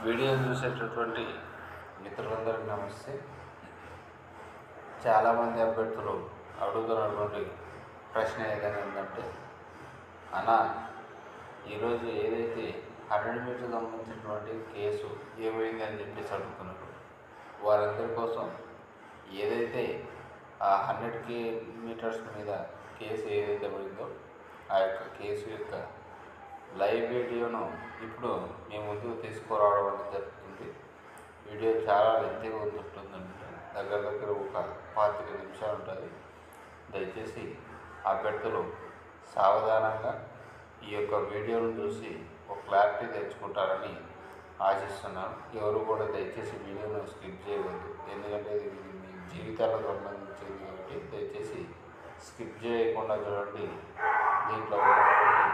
Video చూసేటటువంటి మిత్రులందరికీ నమస్తే. చాలామంది అభ్యర్థులు అడుగుతున్నటువంటి ప్రశ్న ఏదైనా ఉందంటే, అన్నా ఈరోజు ఏదైతే 100 మీటర్కి సంబంధించినటువంటి కేసు ఏమైందని చెప్పేసి అడుగుతున్నారు. వారందరి కోసం ఏదైతే ఆ 100 మీటర్స్ మీద కేసు ఏదైతే పడిందో ఆ యొక్క కేసు యొక్క లైవ్ వీడియోను ఇప్పుడు మీ ముందుకు తీసుకురావడం అనేది జరుగుతుంది. వీడియో చాలా లెంతీగా ఉంటుందండి, దగ్గర ఒక 25 నిమిషాలు ఉంటుంది. దయచేసి అభ్యర్థులు సావధానంగా ఈ యొక్క వీడియోను చూసి ఒక క్లారిటీ తెచ్చుకుంటారని ఆశిస్తున్నాను. ఎవరు కూడా దయచేసి వీడియోను స్కిప్ చేయవద్దు, ఎందుకంటే ఇది మీ జీవితాలకు సంబంధించింది కాబట్టి దయచేసి స్కిప్ చేయకుండా చూడండి. దీంట్లో ఉన్నటువంటి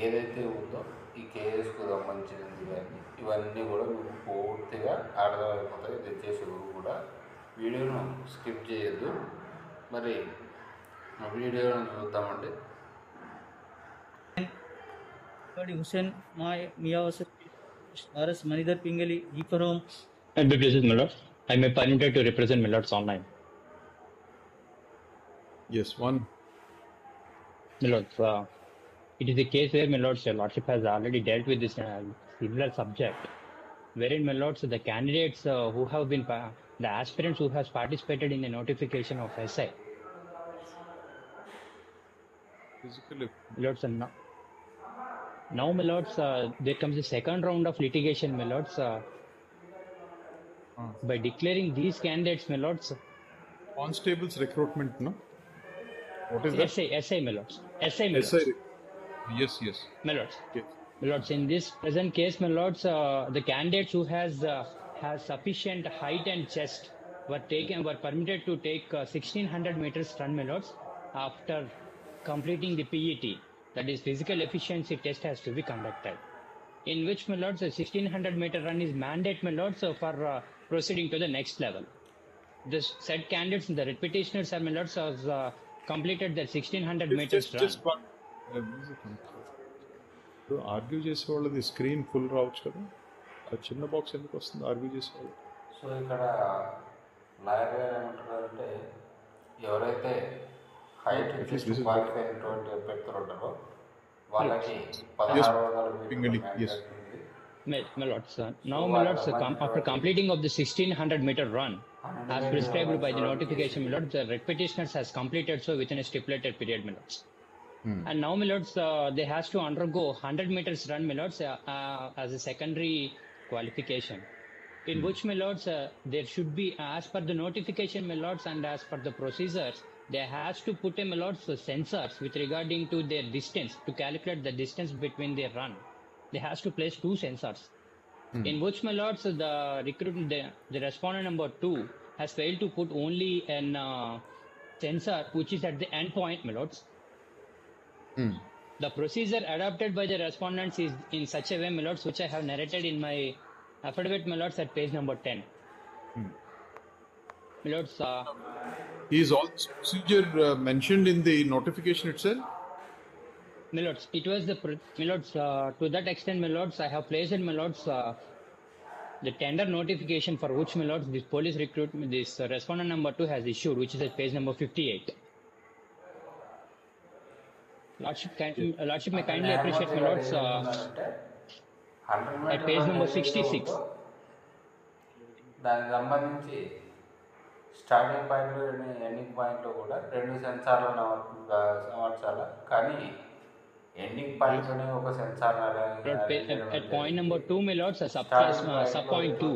ఏదైతే ఉందో ఈ కేఎస్కు సంబంధించినది కానీ ఇవన్నీ కూడా మీకు పూర్తిగా అర్థమైపోతాయి. దయచేసి ఎవరు కూడా వీడియోను స్కిప్ చేయొద్దు. మరి వీడియోను చూద్దామండి. Hussein Mia RS Manidhar Pingali, E for Home. And this is Millard. I am permitted to represent Millards online. Yes, one. Millards, it is a case where Millards, your Lordship has already dealt with this similar subject, wherein Millards, the candidates who have been, the aspirants who has participated in the notification of essay. Physically. Millards, now Millards, there comes the second round of litigation, Millards. By declaring these candidates, Millards. Constable's recruitment, no? What is that? Essay, Millards. Essay, Millards. Essay. Yes. Millards. Okay. Millards, in this present case, Millards, the candidates who has sufficient height and chest were permitted to take 1600 meters run, Millards, after completing the PET, that is physical efficiency test, has to be conducted. In which, Millards, a 1600 meter run is mandate, Millards, for proceeding to the next level. The said candidates, the writ petitioners, Millards, has completed their 1600 meters run. Just one. ఇప్పుడు argue చేసే వాళ్ళది screen full రావచ్చు కదా, ఆ చిన్న box ఎందుకు వస్తుంది argue చేసే వాళ్ళు? సో ఇక్కడ లాయర్ గారు ఏమంటున్నారంటే, ఎవరైతే హైట్ క్వాలిఫై అయినటువంటి అభ్యర్థులు ఉంటారో వాళ్ళకి 1600 మీటర్లు. Millards, now Millards, after completing of the 1600 meter run, as prescribed by the notification, Millards, the writ petitioners has completed so within a stipulated period, Millards. And now, Millards, they has to undergo 100 meters run, Millards, as a secondary qualification, in which, Millards, there should be, as per the notification, Millards, and as per the procedures, they has to put a, Millards, sensors with regarding to their distance, to calculate the distance between their run. They has to place 2 sensors, in which, Millards, the respondent number 2 has failed to put only an sensor which is at the end point, Millards. The procedure adopted by the respondents is in such a way, Millards, which I have narrated in my affidavit, Millards, at page number 10. Millards, Is all this procedure mentioned in the notification itself? Millards, it was the Millards, to that extent, Millards, I have placed in Millards the tender notification for which, Millards, this police recruitment, this respondent number 2 has issued, which is at page number 58. Lordship may kindly appreciate, Millards, at page number 66. దానికి సంబంధించి starting పాయింట్లో ending పాయింట్లో కూడా 2 సెన్సార్లను అమర్చాలి, కానీ ending పాయింట్లోనే ఒక censor. At point number 2, Millards, sub point 2.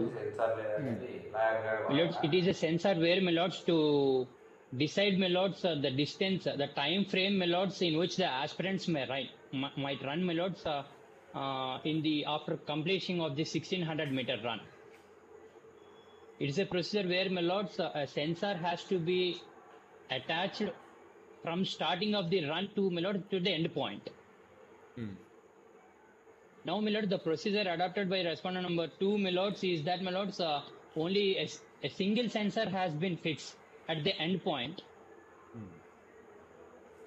Millards, it is a sensor where, Millards, to decide, Millards, the distance, the time frame, Millards, in which the aspirants might run, Millards, after completion of the 1600 meter run. It is a procedure where, Millards, a sensor has to be attached from starting of the run to, Millards, to the end point. Now, Millards, the procedure adopted by respondent number 2, Millards, is that, Millards, only a single sensor has been fixed at the end point.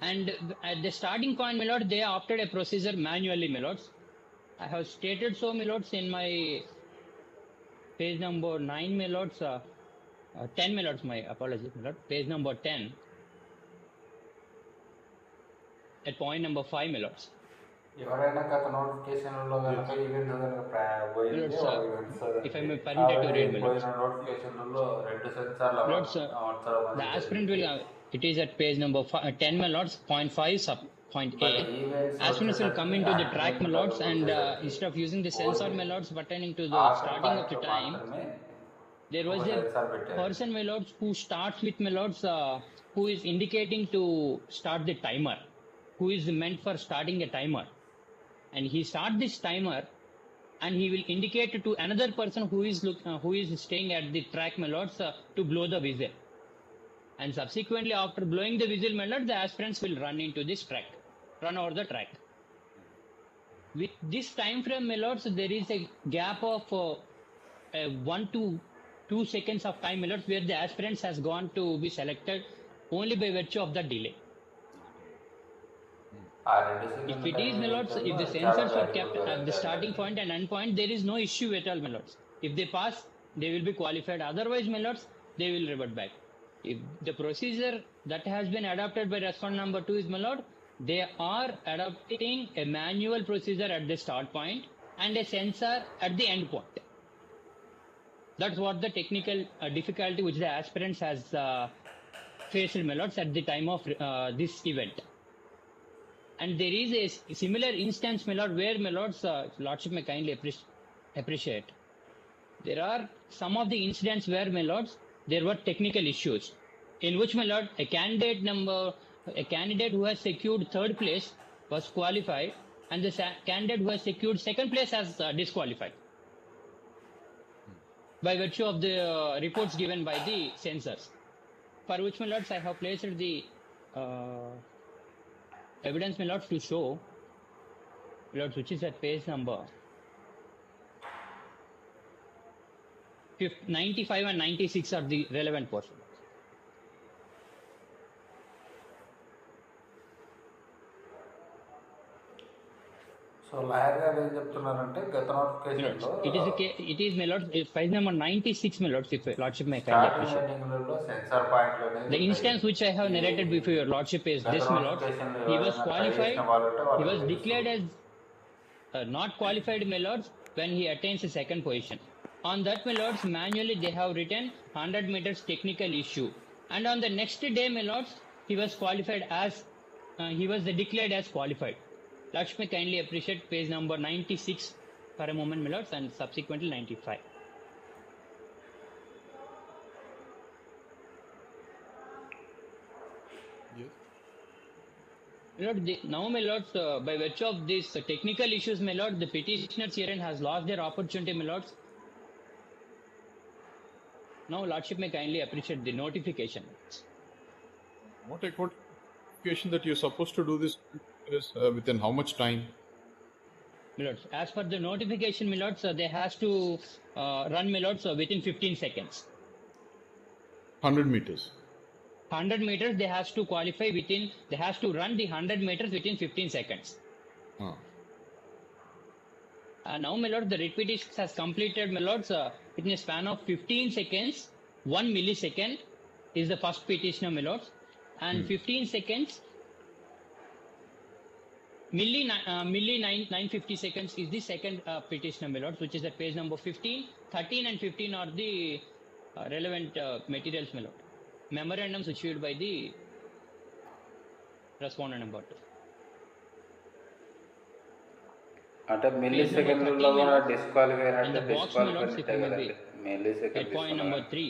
And at the starting point, Millards, they opted a procedure manually, Millards. I have stated so, my lords, in my page number 9, my lords, 10, my lords, my apologies, my lord, page number 10, at point number 5, my lords. ఎవరైనా గత నోటిఫికేషన్లలో కనుక events కనుక పోయింది Lords, events if I may permitted to read, my lords. పోయిన నోటిఫికేషన్లలో 2 సెన్సార్ల Lords, the aspirant will, it is at page number 10, my lords, point 5, sub point A. Aspirants will come into the track, my lords, and instead of using the sensor, my lords, pertaining to the starting of the time, there was a person, my lords, who starts with, my lords, who is indicating to start the timer, who is meant for starting a timer. And he start this timer, and he will indicate to another person who is staying at the track, my lords, to blow the whistle. And subsequently, after blowing the whistle, my lords, the aspirants will run into this track, run over the track. With this time frame, my lords, there is a gap of 1 to 2 seconds of time, my lords, where the aspirants has gone to be selected only by virtue of the delay. If it is, my lords, if the sensors were kept at the starting point and end point, there is no issue at all, my lords. If they pass, they will be qualified. Otherwise, my lords, they will revert back. If the procedure that has been adopted by respondent number 2 is, my lord, they are adopting a manual procedure at the start point and a sensor at the end point. That's what the technical difficulty which the aspirants has faced, my lords, at the time of this event. And there is a similar instance, my lord, where, my lords, lordship may kindly appreciate. There are some of the incidents where, my lords, there were technical issues in which, my lord, a candidate who has secured third place was qualified, and the candidate who has secured second place has disqualified by virtue of the reports given by the censors. For which, my lords, I have placed the evidence, my lords, to show, my lords, which is at page number 95 and 96 are the relevant portions. So lawyer గారు ఏం చెప్తున్నారంటే గత నోటిఫికేషన్లో It is, my lords, page number 96, my lords, if lordship may kindly appreciate. మీటింగ్లలో సెన్సార్ పాయింట్లోనే The instance which I have narrated before your lordship is this, my lords. He was qualified, he was declared as not qualified, my lords, when he attains the second position. On that, my lords, manually they have written 100 meters technical issue. And on the next day, my lords, he was qualified as, he was declared as qualified. Lakshmi kindly appreciate page number 96 for a moment, my lords, and subsequently 95. Yes. Lord, now, my lords, by virtue of these technical issues, my lord, the petitioners herein has lost their opportunity, my lords. Now, lordship may kindly appreciate the notification. What a notification that you're supposed to do this is within how much time? My lords, as per the notification, my lords, they has to run, my lords, within 15 seconds. 100 meters. 100 meters, they has to qualify within, they has to run the 100 meters within 15 seconds. Now, my lord, the repetition has completed, my lords, within a span of 15 seconds, 1 millisecond is the first petitioner, my lords, and 15 seconds, milli 950 seconds is the second petitioner, my lords, which is at page number 15. 13 and 15 are the relevant materials, my lord. Memorandums issued by the respondent number 2. అంటే milli సెకండ్లలో కూడా disqualify And అంటే the box, my lords, if you may be. Milli At second point number 3,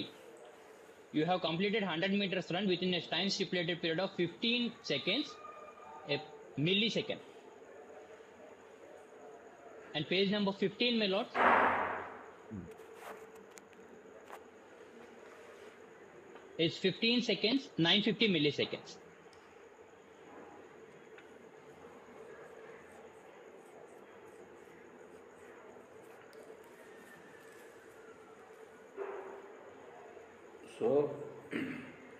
you have completed 100 meters run within a time stipulated period of 15 seconds, a millisecond. And page number 15, my lords, is 15 seconds, 950 milliseconds. So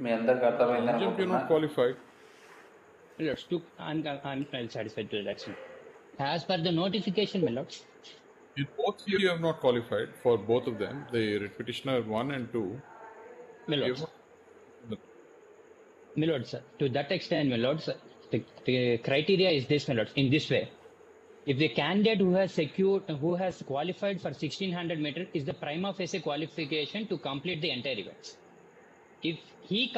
మీ అందరికి అర్థమైంది Agent, you're not అనుకుంటున్నా. qualified. Lords, I'm satisfied to that extent. As per the notification, my lords. In both you have not qualified for both of them, the writ petitioner 1 and 2. My You have lords. not, My lords, to that extent, my lords, the criteria is this, my lords, in this way. If the candidate who has qualified for 1600 meter is the prima facie qualification to complete the entire events. If he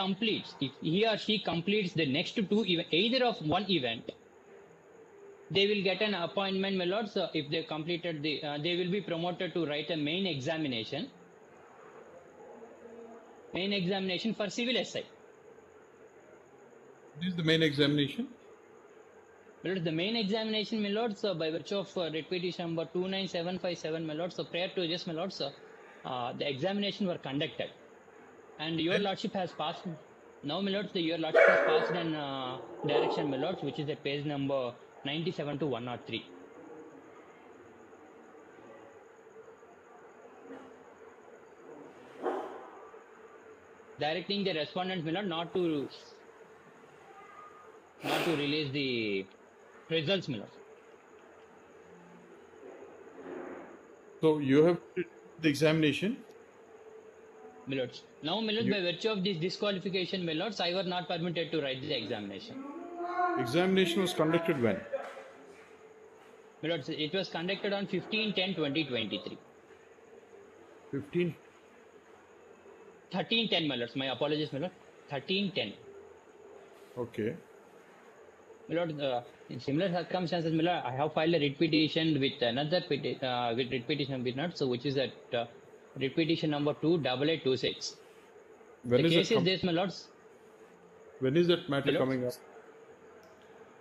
or she completes the next two events, either of one event, they will get an appointment, my lords. If they completed they will be promoted to write a main examination for civil SI. this is the main examination. My lords, the main examination, my lords, by virtue of writ petition number 29757, my lords, so prior to this, my lords, the examination were conducted. And your lordship has passed. Now, my lords, your lordship has passed an direction, my lords, which is at page number 97 to 103. Directing the respondents, my lord, not to release the results, my lord. So you have the examination. My lords. Now, my lords, by virtue of this disqualification, my lords, I was not permitted to write the examination. Examination was conducted when? My lords, it was conducted on 15/10/2023. 15. 13/10, my lords. My apologies, my lord. 13/10. Okay. My lord, in similar circumstances, my lord, I have filed a writ petition with another with writ petition with not, so which is at writ petition number 28826. When The is case it is this, my lords. when is that matter My lords. coming up?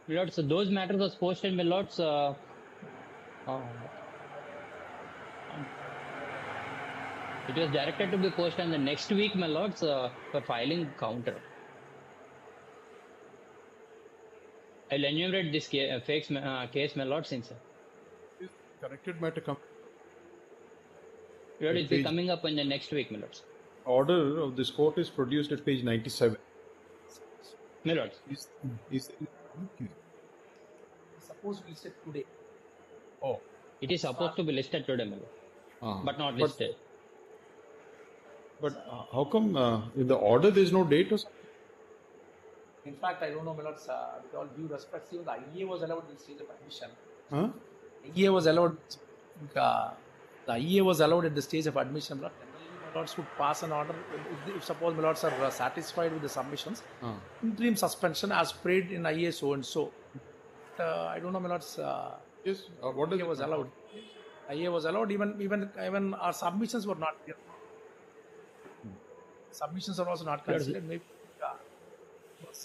My lords, so those matters was posted, my lords. It was directed to be posted on the next week, my lords, for filing counter. I'll enumerate this case, my lords, since Is corrected matter come? it will be Page- coming up in the next week, my lords. Order of this court is produced at page 97. My lords. Is Suppose we said today. oh, It is supposed to be listed today, my lord, but not listed. But how come in the order there is no date or something? In fact, I don't know, my lords, with all due respect, even the IEA was allowed in stage of admission. Huh? IEA was allowed, the IEA was allowed at the stage of admission. My lords would pass an order if suppose my lords are satisfied with the submissions. Interim suspension as prayed in IEA so and so. I don't know, my lords. Yes. What does IEA it was matter? allowed. IEA was allowed. Even our submissions were not clear. Submissions are also not considered. Maybe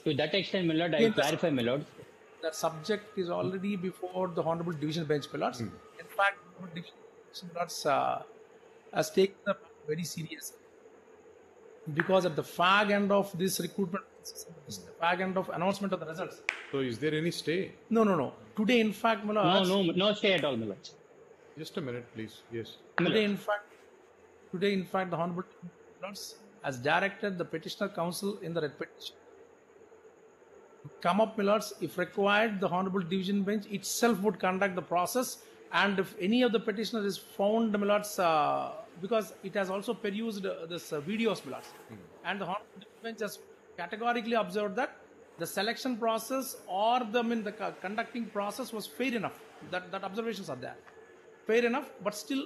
To that extent, my lord, I Yes. clarify, my lord. that subject is already before the Honorable Division Bench, my lords. In fact, Honorable Division Bench, my lords, has taken the matter very seriously. Because at the fag end of this recruitment, the fag end of announcement of the results. So is there any stay? No. Today, in fact, my lords, No stay at all, my lords. Just a minute, please. Yes. My Today, lord. in fact, the Honorable Lords has directed the petitioner counsel in the writ petition to come up, my lords, if required, the Honorable Division Bench itself would conduct the process, and if any of the petitioner is found, my lords, because it has also perused this videos, my lords, and the Honorable Division Bench has categorically observed that the selection process or the conducting process was fair enough. That observations are there. Fair enough, but still,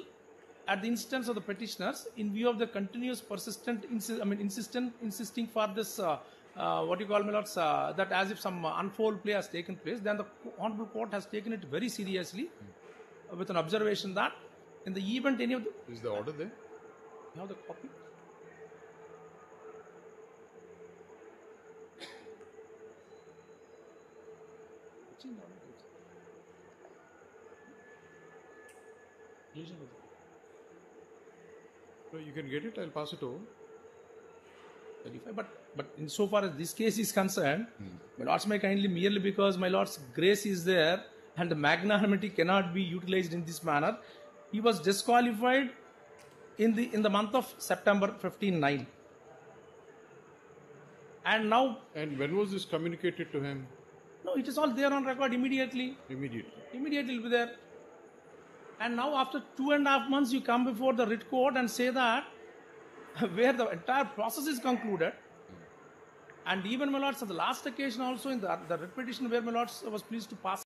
at the instance of the petitioners, in view of the continuous persistent, insisting for this, what you call, my lords, that as if some unfold play has taken place, then the Honorable Court has taken it very seriously with an observation that in the event any of the... Is the order there? You have the copy? So you can get it. I'll pass it over. But insofar as this case is concerned, my lords may kindly, merely because my lord's grace is there and the magnanimity cannot be utilized in this manner, he was disqualified in the month of September 15/9. And now, And when was this communicated to him? No, it is all there on record immediately. Immediately. Immediately it will be there. And now after 2.5 months, you come before the writ court and say that where the entire process is concluded. And even, my lords, on the last occasion also in the writ petition where my lords was pleased to pass